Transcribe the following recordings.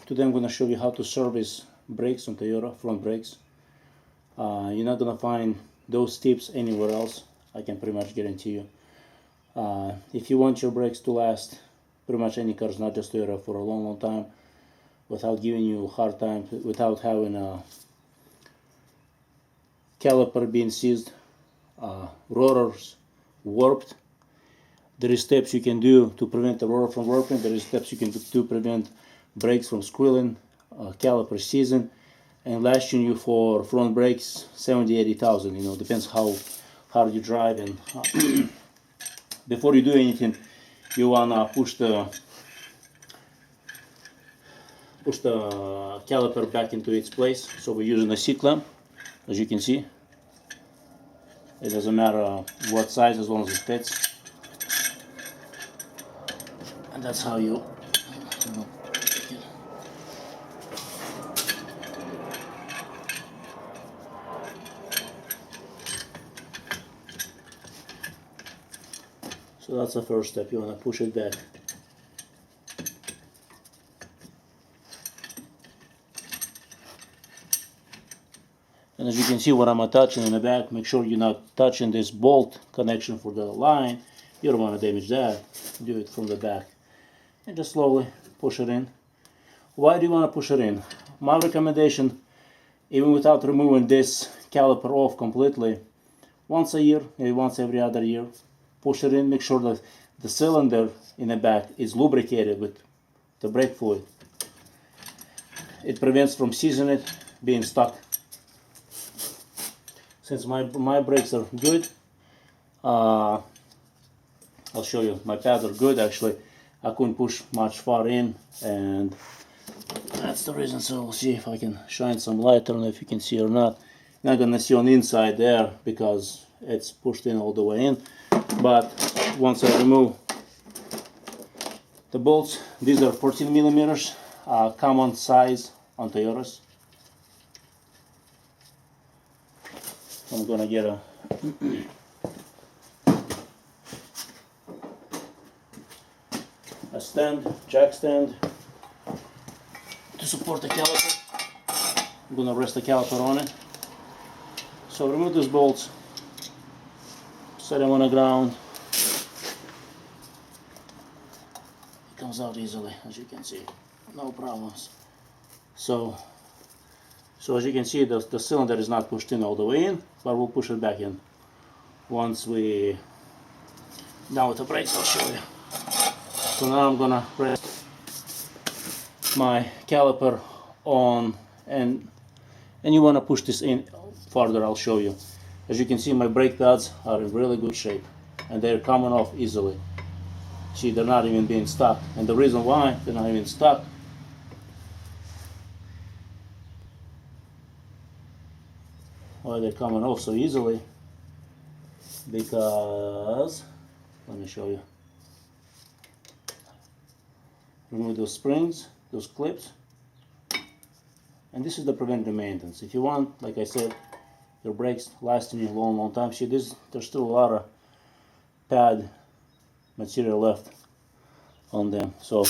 Today I'm going to show you how to service brakes on Toyota, front brakes. You're not going to find those tips anywhere else, I can pretty much guarantee you. If you want your brakes to last, pretty much any cars, not just Toyota, for a long time, without giving you a hard time, without having a caliper being seized, rotors warped, there is steps you can do to prevent the rotor from warping. There is steps you can do to prevent brakes from squealing, caliper seizing, and lasting you for front brakes 70,000-80,000. You know, depends how hard you drive. And before you do anything, you wanna push the caliper back into its place. So we're using a C-clamp, as you can see. It doesn't matter what size, as long as it fits. And that's how you know. So that's the first step. You want to push it back. And as you can see, what I'm attaching in the back, make sure you're not touching this bolt connection for the line. You don't want to damage that. Do it from the back. And just slowly push it in. Why do you want to push it in? My recommendation, even without removing this caliper off completely, once a year, maybe once every other year, push it in, make sure that the cylinder in the back is lubricated with the brake fluid. It prevents from seizing it, being stuck. Since my brakes are good, I'll show you, my pads are good actually. I couldn't push much far in, and that's the reason. So we'll see if I can shine some light. I don't know if you can see or not. You're not gonna see on the inside there because it's pushed in all the way in. But once I remove the bolts, these are 14 millimeters, common size on Toyotas. I'm gonna get a stand, jack stand, to support the caliper. I'm gonna rest the caliper on it. So remove these bolts, set them on the ground. It comes out easily, as you can see, no problems. So as you can see, the cylinder is not pushed in all the way in, but we'll push it back in once we done with the brakes. I'll show you. So now I'm gonna rest my caliper on, and you wanna push this in further. I'll show you. As you can see, my brake pads are in really good shape, and they're coming off easily. See, they're not even being stuck, and the reason why they're not even stuck, why they're coming off so easily, because, let me show you. Remove those springs, those clips, and this is the preventive maintenance. If you want, like I said, your brakes lasting you a long time. See, there's still a lot of pad material left on them, so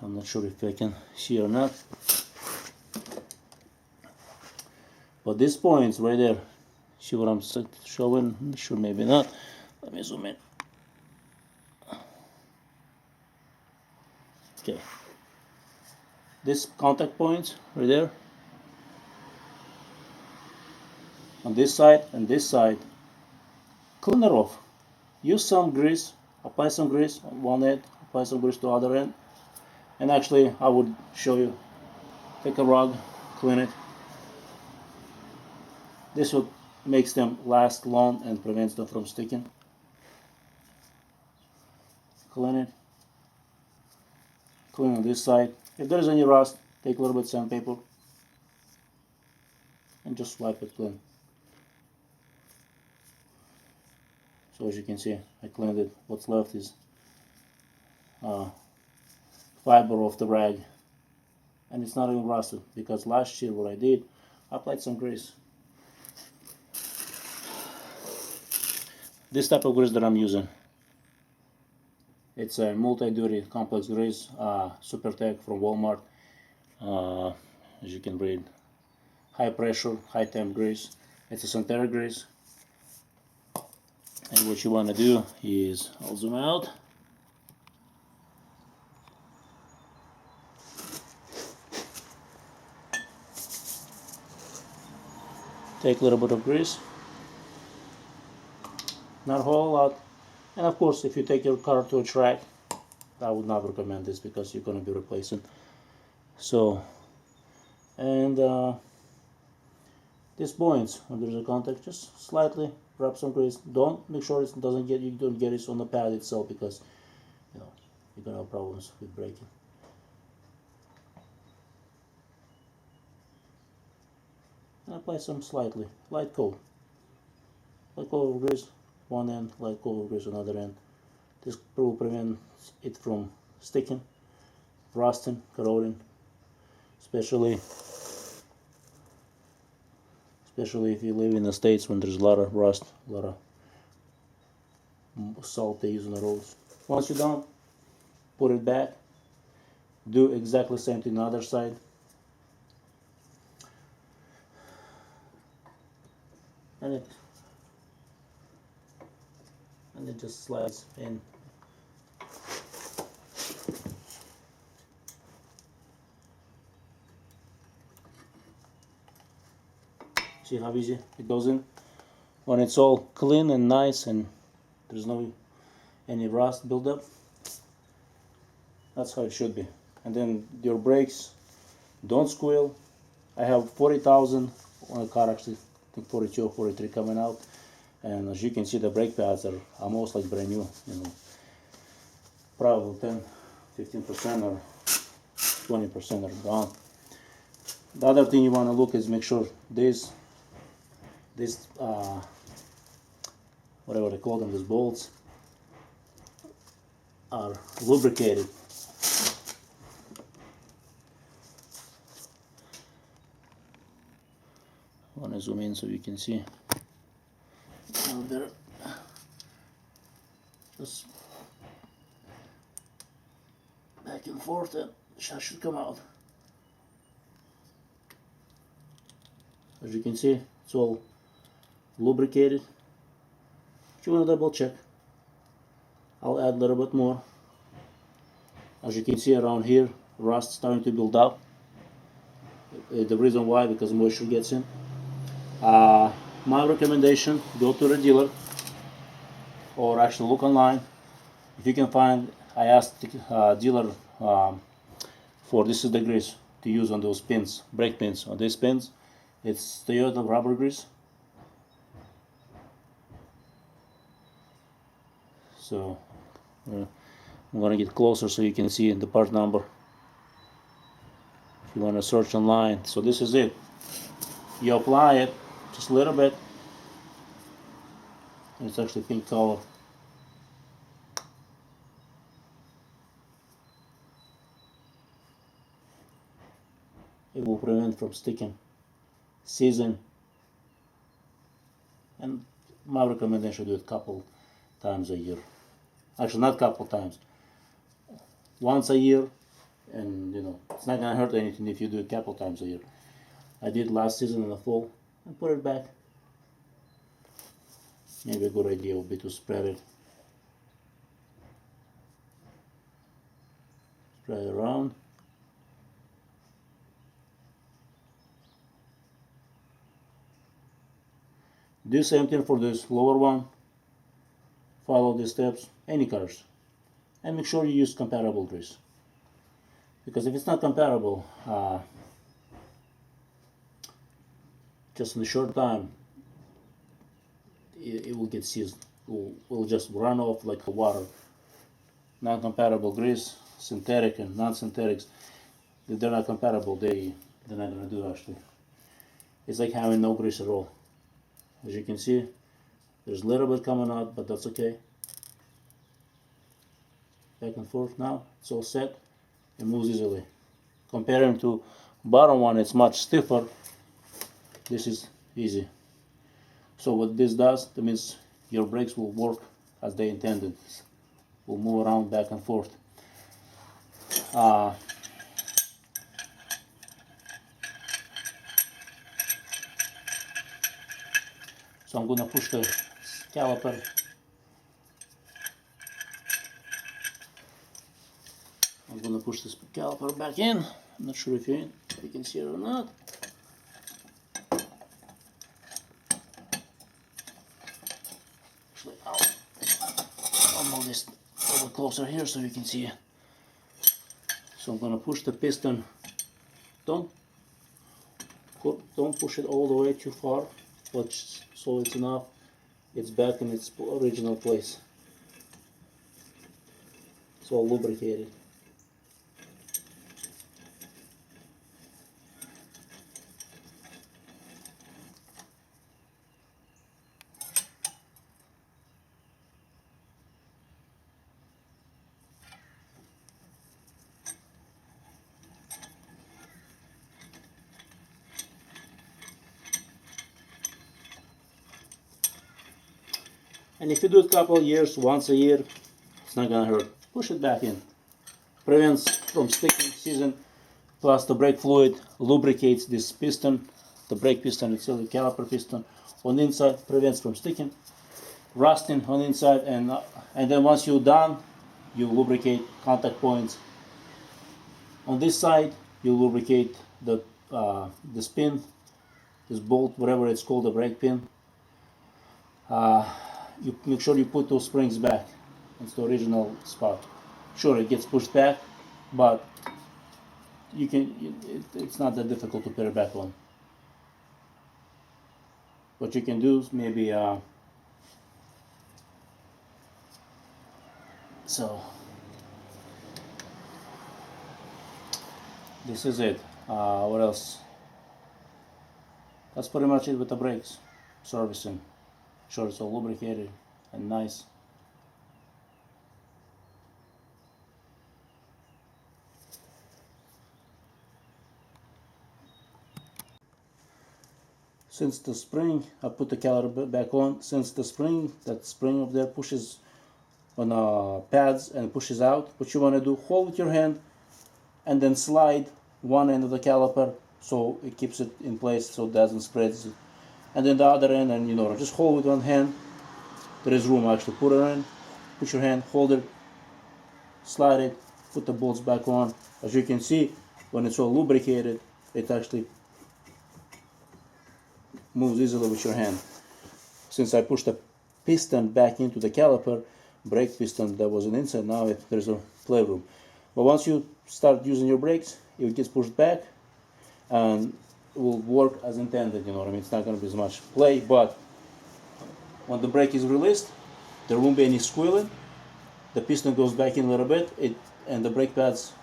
I'm not sure if I can see or not. But these points right there, see what I'm showing? Sure, maybe not. Let me zoom in. Okay, this contact points right there, on this side and this side, clean it off. Use some grease, apply some grease on one end, apply some grease to the other end, and actually I would show you, take a rag, clean it. This would makes them last long and prevents them from sticking. Clean it. Clean on this side. If there is any rust, take a little bit of sandpaper and just wipe it clean. So as you can see, I cleaned it. What's left is fiber of the rag, and it's not even rusted, because last year what I did, I applied some grease. This type of grease that I'm using It's a multi-duty complex grease, Super Tech from Walmart. As you can read, high pressure, high temp grease. It's a synthetic grease. And what you want to do is, I'll zoom out. Take a little bit of grease, not a whole lot. And of course, if you take your car to a track, I would not recommend this because you're going to be replacing. So, and these points when there's a contact, just slightly rub some grease. Don't make sure it doesn't get, you don't get it on the pad itself, because you know you're gonna have problems with braking. And apply some slightly light coat of grease one end, light coat of grease another end. This will prevent it from sticking, rusting, corroding, especially if you live in the States when there's a lot of rust, a lot of salt they use on the roads. Once you're done, put it back. Do exactly the same thing on the other side. And it just slides in. See how easy it goes in? When it's all clean and nice and there's no any rust buildup, that's how it should be. And then your brakes don't squeal. I have 40,000 on the car, actually I think 42 or 43 coming out, and as you can see the brake pads are almost like brand new, you know, probably 10-15% or 20% are gone. The other thing you want to look is make sure this whatever they call them, these bolts are lubricated. I want to zoom in so you can see. Now there, just back and forth, and that should come out. As you can see, it's all lubricated. If you want to double check, I'll add a little bit more. As you can see around here, rust starting to build up. The reason why, because moisture gets in. My recommendation, go to the dealer, or actually look online. If you can find, I asked the dealer for, this is the grease to use on those pins, brake pins. On these pins, it's Toyota rubber grease. So I'm going to get closer so you can see the part number if you want to search online. So this is it. You apply it just a little bit. It's actually pink color. It will prevent from sticking, season, and my recommendation, do it a couple times a year. Actually, not a couple times, once a year, and you know it's not gonna hurt anything if you do it a couple times a year. I did last season in the fall and put it back. Maybe a good idea would be to spread it around. Do the same thing for this lower one. Follow these steps, any cars, and make sure you use compatible grease. Because if it's not compatible, just in a short time, it will get seized. Will just run off like water. Non-compatible grease, synthetic and non-synthetics, if they're not compatible, they're not gonna do actually. It's like having no grease at all. As you can see, there's a little bit coming out, but that's okay. Back and forth now, it's all set. It moves easily. Comparing to bottom one, it's much stiffer. This is easy. So what this does, that means your brakes will work as they intended. will move around back and forth. So I'm going to push the caliper. I'm going to push this caliper back in. I'm not sure if you can see it or not. Actually, I'll move this a little closer here so you can see it. So I'm going to push the piston. Don't push it all the way too far, but so it's enough. It's back in its original place. It's all lubricated. And if you do it a couple of years, once a year, it's not gonna hurt. Push it back in. Prevents from sticking, season, plus the brake fluid lubricates this piston, the brake piston itself, the caliper piston on the inside, prevents from sticking, rusting on the inside, and then once you're done, you lubricate contact points. On this side, you lubricate the pin, this bolt, whatever it's called, the brake pin. You make sure you put those springs back into the original spot. Sure, it gets pushed back, but you can. It's not that difficult to put it back on. What you can do is maybe so. This is it. What else? That's pretty much it with the brakes. Servicing. Sure, it's all lubricated and nice. Since the spring, I put the caliper back on. Since the spring, that spring up there pushes on pads and pushes out, what you want to do, hold with your hand and then slide one end of the caliper so it keeps it in place so it doesn't spread. And then the other end, and just hold with one hand. There is room actually. Put it in, put your hand, hold it, slide it, put the bolts back on. As you can see, when it's all lubricated, it actually moves easily with your hand. Since I pushed the piston back into the caliper, brake piston that was on the inside, now there's a playroom. But once you start using your brakes, it gets pushed back and will work as intended, you know what I mean? It's not going to be as much play, but when the brake is released, there won't be any squealing. The piston goes back in a little bit, and the brake pads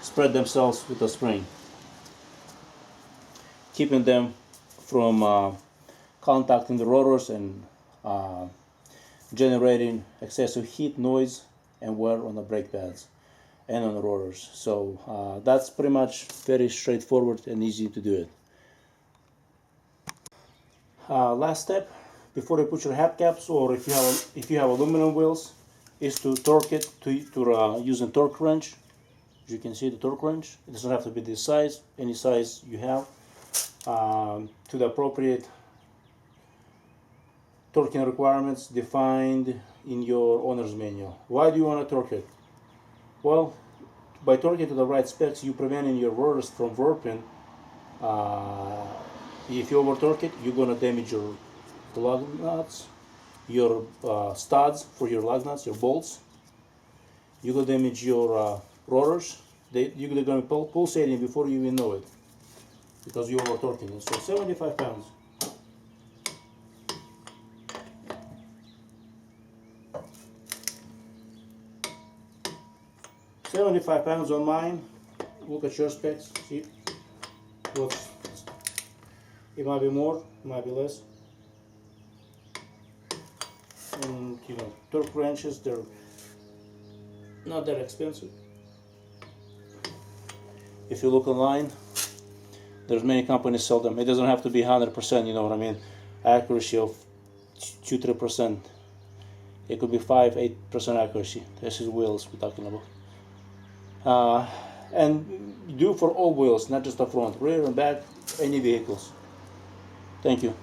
spread themselves with the spring, keeping them from contacting the rotors and generating excessive heat, noise, and wear on the brake pads and on the rotors. So that's pretty much very straightforward and easy to do it. Last step before you put your hubcaps, or if you have aluminum wheels, is to torque it to using torque wrench. As you can see, the torque wrench, it doesn't have to be this size, any size you have, to the appropriate torquing requirements defined in your owner's manual. Why do you want to torque it? Well, by torquing to the right specs, you're preventing your rotors from warping. If you over torque it, you're going to damage your lug nuts, your studs for your lug nuts, your bolts. You're going to damage your rotors. You're going to be pulsating before you even know it, because you're over torquing it. So 75 pounds. £75 on mine. Look at your specs. See, looks. It might be more, it might be less. And torque wrenches, they're not that expensive. If you look online, there's many companies sell them. It doesn't have to be 100%, you know what I mean, accuracy of 2-3%. It could be 5-8% accuracy. This is wheels we're talking about. And do for all wheels, not just the front, rear and back, any vehicles. Thank you.